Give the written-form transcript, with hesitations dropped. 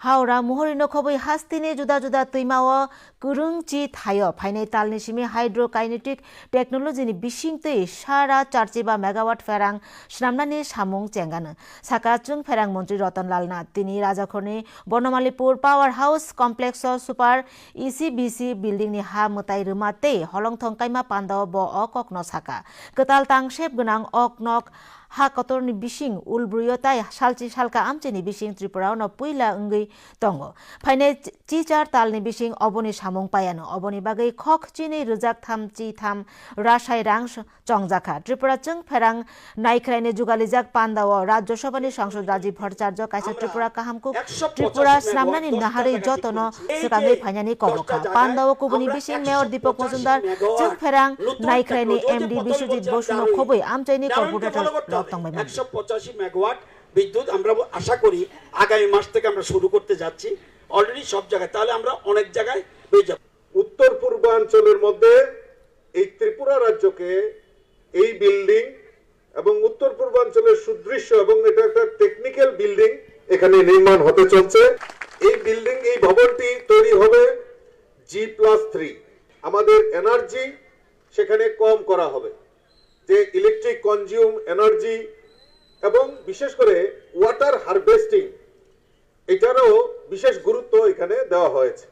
हावड़ा मुहरिनो खबै हास्तिनि जुदा जुदा तैमाओ कुरुंची थायो फाइनै तालनि सिमी हाइड्रोकाइनेटिक टेक्नोलॉजीनि बिसिंतै सारा 4 मेगावाट फेरां स्नामनानि सामुं चेंगानो साकाचुं फेरां मन्त्री रतनलाल नाथ तिनि राजाखरनि बनमालीपुर पावर हाउस कमप्लेक्स सुपार इसिबिसि बिल्डिंनि हा मोताइ रुमातै हलंथं काइमा पान्दाव ब अककनो साका कताल तांसेब गोनां अकनक हा कतरनि बिसिं उलब्रुयताय सालची सालका आमचेनि बिसिं त्रिपुरावनो पुइला अंगै दंगो फाइनै चिचार तालनि बिसिं अबनि सामुं पायानो अबनि बागै खक चिनि रुजाक थामची थाम रासाय रां चंजाखा त्रिपुरा चों फेरां नाइख्राइनि जुगालिजाक पान्दाव राज्यसभानि सांसद राजीव भट्टाचार्य काइसा त्रिपुरा काहामकु त्रिपुरा स्नामनानि नाहारै जतनो सकाङै फाइनानि कबखा पान्दाव कुबुनि बिसिं मेयर दीपक मजुमदार चों फेरां नाइख्राइनि एमडी विश्वजित बसुनो खबै आमचैनि कॉर्पोरेटर 185 মেগাওয়াট বিদ্যুৎ আমরা আশা করি আগামী মাস থেকে আমরা শুরু করতে যাচ্ছি অলরেডি সব জায়গায় তাহলে আমরা অনেক জায়গায় পেয়ে যাব উত্তর পূর্বাঞ্চলের মধ্যে এই ত্রিপুরা রাজ্যকে এই বিল্ডিং এবং উত্তর পূর্বাঞ্চলের সুদৃশ্য এবং এটা একটা টেকনিক্যাল বিল্ডিং এখানে নির্মাণ হতে চলছে এই বিল্ডিং এই ভবনটি তৈরি হবে G+3 আমাদের এনার্জি সেখানে কম করা হবে যে ইলেকট্রিক কনজিউম এনার্জি এবং বিশেষ করে ওয়াটার হারভেস্টিং এটারও বিশেষ গুরুত্ব এখানে দেওয়া হয়েছে